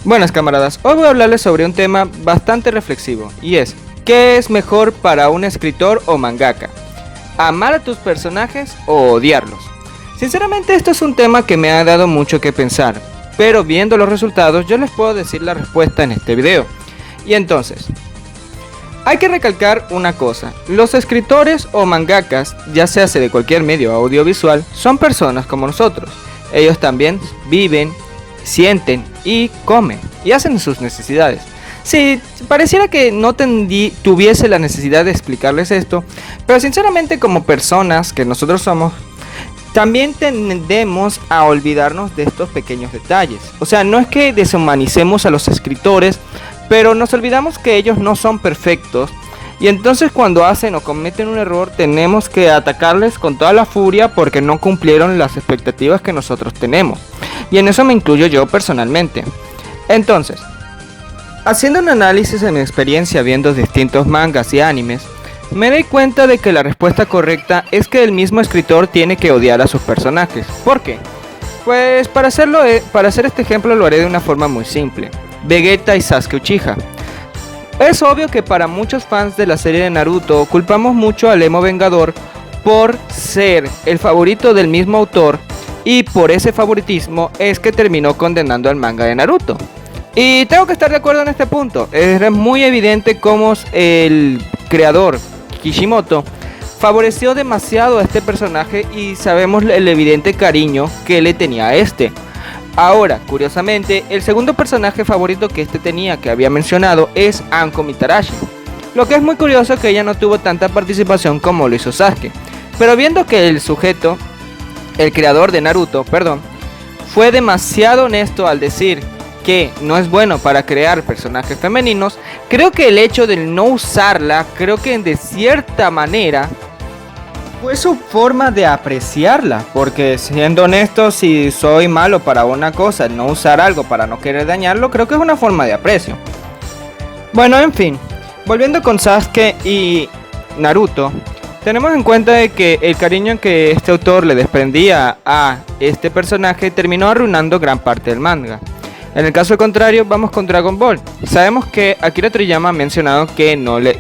Buenas camaradas, hoy voy a hablarles sobre un tema bastante reflexivo y es, ¿qué es mejor para un escritor o mangaka? ¿Amar a tus personajes o odiarlos? Sinceramente esto es un tema que me ha dado mucho que pensar, pero viendo los resultados yo les puedo decir la respuesta en este video. Y entonces, hay que recalcar una cosa, los escritores o mangakas, ya sea de cualquier medio audiovisual, son personas como nosotros. Ellos también viven, sienten y comen y hacen sus necesidades. Sí, pareciera que no tuviese la necesidad de explicarles esto, pero sinceramente como personas que nosotros somos, también tendemos a olvidarnos de estos pequeños detalles. O sea, no es que deshumanicemos a los escritores, pero nos olvidamos que ellos no son perfectos. Y entonces cuando hacen o cometen un error tenemos que atacarles con toda la furia porque no cumplieron las expectativas que nosotros tenemos. Y en eso me incluyo yo personalmente. Entonces, haciendo un análisis de mi experiencia viendo distintos mangas y animes, me doy cuenta de que la respuesta correcta es que el mismo escritor tiene que odiar a sus personajes. ¿Por qué? Pues para hacer este ejemplo lo haré de una forma muy simple. Vegeta y Sasuke Uchiha. Es obvio que para muchos fans de la serie de Naruto culpamos mucho al emo vengador por ser el favorito del mismo autor y por ese favoritismo es que terminó condenando al manga de Naruto. Y tengo que estar de acuerdo en este punto, es muy evidente cómo el creador Kishimoto favoreció demasiado a este personaje y sabemos el evidente cariño que le tenía a este. Ahora, curiosamente, el segundo personaje favorito que este tenía, que había mencionado, es Anko Mitarashi. Lo que es muy curioso que ella no tuvo tanta participación como lo hizo Sasuke. Pero viendo que el creador de Naruto, fue demasiado honesto al decir que no es bueno para crear personajes femeninos, creo que el hecho de no usarla, creo que de cierta manera fue su forma de apreciarla, porque siendo honesto, si soy malo para una cosa, no usar algo para no querer dañarlo, creo que es una forma de aprecio. Bueno, en fin, volviendo con Sasuke y Naruto, tenemos en cuenta de que el cariño que este autor le desprendía a este personaje terminó arruinando gran parte del manga. En el caso contrario, vamos con Dragon Ball. Sabemos que Akira Toriyama ha mencionado que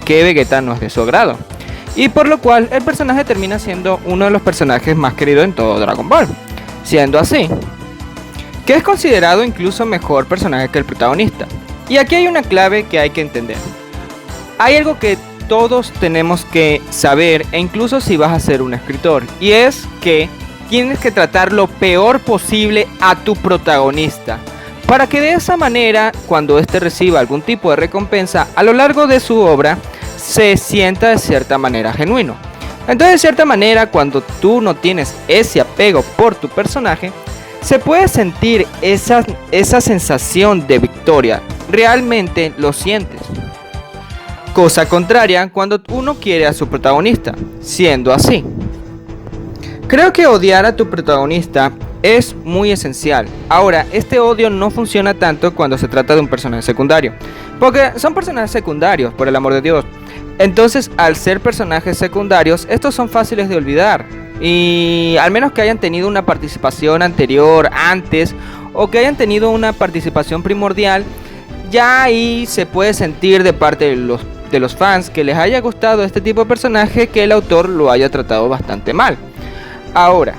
Vegeta no es de su agrado, y por lo cual el personaje termina siendo uno de los personajes más queridos en todo Dragon Ball. Siendo así, que es considerado incluso mejor personaje que el protagonista. Y aquí hay una clave que hay que entender. Hay algo que todos tenemos que saber, e incluso si vas a ser un escritor, y es que tienes que tratar lo peor posible a tu protagonista, para que de esa manera, cuando éste reciba algún tipo de recompensa a lo largo de su obra, se sienta de cierta manera genuino. Entonces, de cierta manera, cuando tú no tienes ese apego por tu personaje, se puede sentir esa sensación de victoria. Realmente lo sientes. Cosa contraria cuando uno quiere a su protagonista. Siendo así, creo que odiar a tu protagonista es muy esencial. Ahora, este odio no funciona tanto cuando se trata de un personaje secundario, porque son personajes secundarios, por el amor de Dios. Entonces, al ser personajes secundarios, estos son fáciles de olvidar. Y al menos que hayan tenido una participación anterior, antes, o que hayan tenido una participación primordial, ya ahí se puede sentir de parte de los fans que les haya gustado este tipo de personaje, que el autor lo haya tratado bastante mal. Ahora,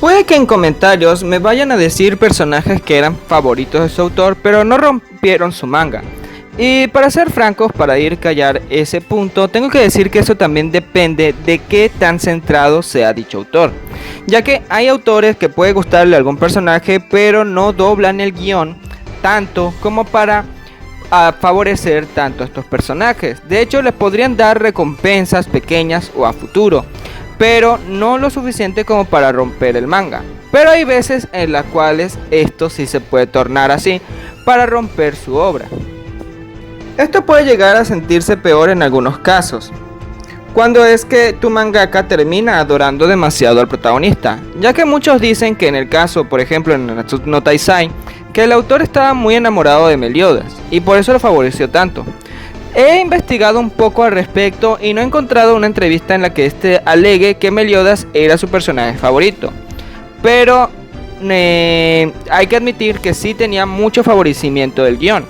puede que en comentarios me vayan a decir personajes que eran favoritos de su autor, pero no rompieron su manga. Y para ser francos, para ir callar ese punto, tengo que decir que eso también depende de qué tan centrado sea dicho autor. Ya que hay autores que puede gustarle algún personaje, pero no doblan el guión tanto como para favorecer tanto a estos personajes. De hecho, les podrían dar recompensas pequeñas o a futuro, pero no lo suficiente como para romper el manga. Pero hay veces en las cuales esto sí se puede tornar así para romper su obra. Esto puede llegar a sentirse peor en algunos casos, cuando es que tu mangaka termina adorando demasiado al protagonista, ya que muchos dicen que en el caso, por ejemplo en Nanatsu no Taizai, que el autor estaba muy enamorado de Meliodas y por eso lo favoreció tanto. He investigado un poco al respecto y no he encontrado una entrevista en la que este alegue que Meliodas era su personaje favorito, pero hay que admitir que sí tenía mucho favorecimiento del guión.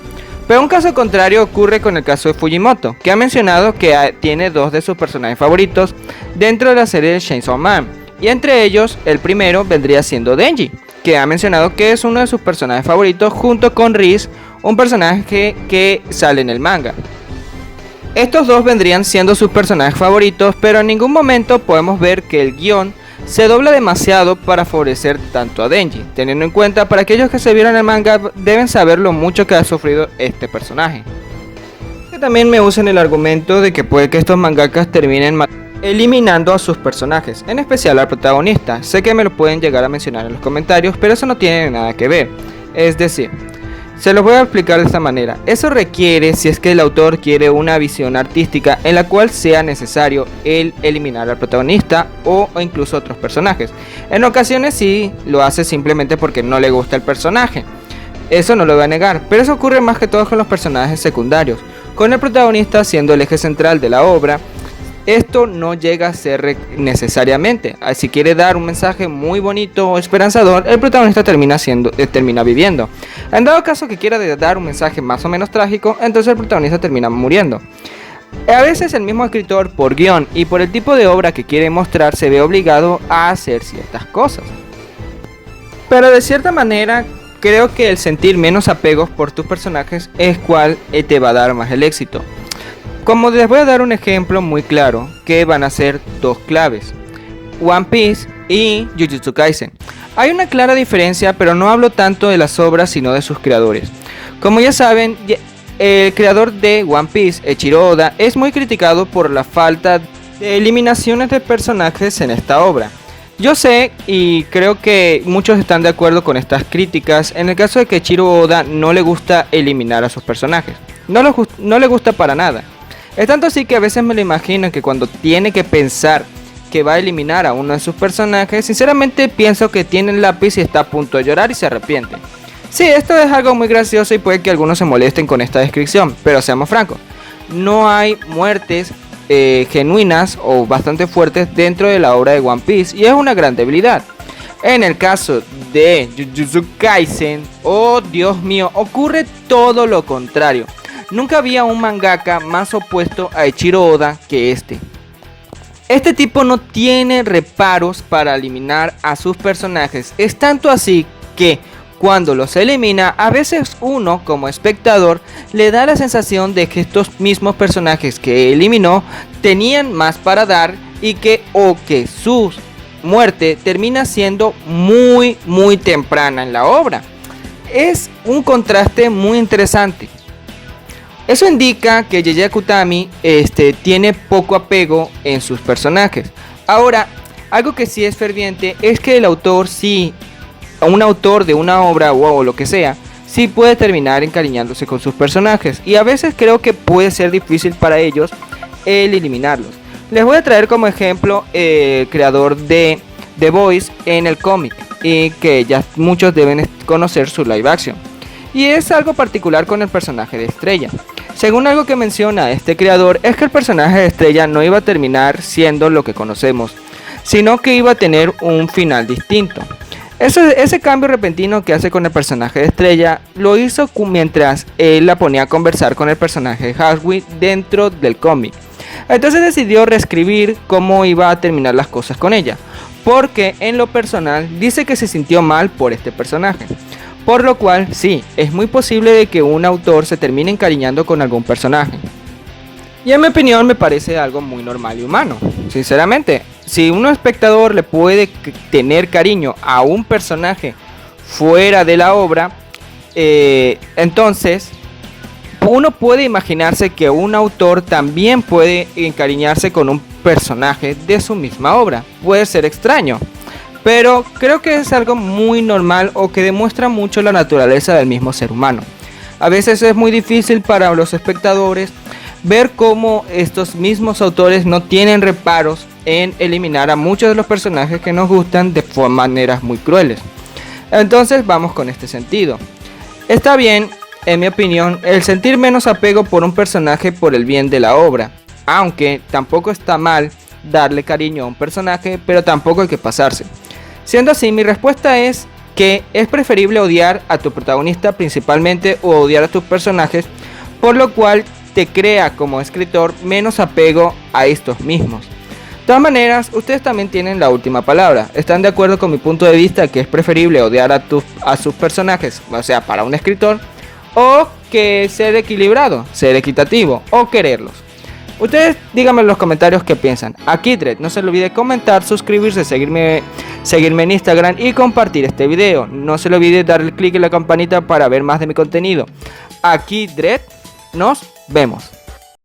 Pero un caso contrario ocurre con el caso de Fujimoto, que ha mencionado que tiene dos de sus personajes favoritos dentro de la serie de Chainsaw Man, y entre ellos el primero vendría siendo Denji, que ha mencionado que es uno de sus personajes favoritos junto con Riz, un personaje que sale en el manga. Estos dos vendrían siendo sus personajes favoritos, pero en ningún momento podemos ver que el guión se dobla demasiado para favorecer tanto a Denji, teniendo en cuenta para aquellos que se vieron el manga deben saber lo mucho que ha sufrido este personaje. Que también me usan el argumento de que puede que estos mangakas terminen eliminando a sus personajes, en especial al protagonista. Sé que me lo pueden llegar a mencionar en los comentarios, pero eso no tiene nada que ver. Es decir, se los voy a explicar de esta manera. Eso requiere si es que el autor quiere una visión artística en la cual sea necesario el eliminar al protagonista o incluso otros personajes. En ocasiones sí lo hace simplemente porque no le gusta el personaje. Eso no lo voy a negar, pero eso ocurre más que todo con los personajes secundarios. Con el protagonista siendo el eje central de la obra, esto no llega a ser necesariamente. Si quiere dar un mensaje muy bonito o esperanzador, el protagonista termina viviendo. En dado caso que quiera dar un mensaje más o menos trágico, entonces el protagonista termina muriendo. A veces el mismo escritor, por guión y por el tipo de obra que quiere mostrar, se ve obligado a hacer ciertas cosas. Pero de cierta manera, creo que el sentir menos apegos por tus personajes es cual te va a dar más el éxito. Como les voy a dar un ejemplo muy claro, que van a ser dos claves: One Piece y Jujutsu Kaisen. Hay una clara diferencia, pero no hablo tanto de las obras sino de sus creadores. Como ya saben, el creador de One Piece, Eiichiro Oda, es muy criticado por la falta de eliminaciones de personajes en esta obra. Yo sé y creo que muchos están de acuerdo con estas críticas en el caso de que Eiichiro Oda no le gusta eliminar a sus personajes. No le gusta para nada. Es tanto así que a veces me lo imagino que cuando tiene que pensar que va a eliminar a uno de sus personajes, sinceramente pienso que tiene el lápiz y está a punto de llorar y se arrepiente. Sí, esto es algo muy gracioso y puede que algunos se molesten con esta descripción, pero seamos francos, no hay muertes genuinas o bastante fuertes dentro de la obra de One Piece y es una gran debilidad. En el caso de Jujutsu Kaisen, oh Dios mío, ocurre todo lo contrario. Nunca había un mangaka más opuesto a Eiichiro Oda que este. Este tipo no tiene reparos para eliminar a sus personajes. Es tanto así que cuando los elimina, a veces uno como espectador le da la sensación de que estos mismos personajes que eliminó tenían más para dar y que su muerte termina siendo muy temprana en la obra. Es un contraste muy interesante. Eso indica que Yaya Akutami tiene poco apego en sus personajes. Ahora, algo que sí es ferviente es que el autor un autor de una obra o lo que sea, sí puede terminar encariñándose con sus personajes. Y a veces creo que puede ser difícil para ellos el eliminarlos. Les voy a traer como ejemplo el creador de The Voice en el cómic, y que ya muchos deben conocer su live action. Y es algo particular con el personaje de Estrella. Según algo que menciona este creador, es que el personaje de Estrella no iba a terminar siendo lo que conocemos, sino que iba a tener un final distinto. Ese cambio repentino que hace con el personaje de Estrella lo hizo mientras él la ponía a conversar con el personaje de Hasui dentro del cómic. Entonces decidió reescribir cómo iba a terminar las cosas con ella, porque en lo personal dice que se sintió mal por este personaje. Por lo cual, sí, es muy posible de que un autor se termine encariñando con algún personaje. Y en mi opinión me parece algo muy normal y humano. Sinceramente, si un espectador le puede tener cariño a un personaje fuera de la obra, entonces uno puede imaginarse que un autor también puede encariñarse con un personaje de su misma obra. Puede ser extraño, pero creo que es algo muy normal o que demuestra mucho la naturaleza del mismo ser humano. A veces es muy difícil para los espectadores ver cómo estos mismos autores no tienen reparos en eliminar a muchos de los personajes que nos gustan de maneras muy crueles. Entonces vamos con este sentido. Está bien, en mi opinión, el sentir menos apego por un personaje por el bien de la obra, aunque tampoco está mal darle cariño a un personaje, pero tampoco hay que pasarse. Siendo así, mi respuesta es que es preferible odiar a tu protagonista principalmente o odiar a tus personajes, por lo cual te crea como escritor menos apego a estos mismos. De todas maneras, ustedes también tienen la última palabra. ¿Están de acuerdo con mi punto de vista que es preferible odiar a sus personajes, o sea, para un escritor, o que ser equilibrado, ser equitativo o quererlos? Ustedes díganme en los comentarios qué piensan. Aquí Dredd, no se le olvide comentar, suscribirse, seguirme en Instagram y compartir este video. No se le olvide darle click en la campanita para ver más de mi contenido. Aquí Dredd, nos vemos.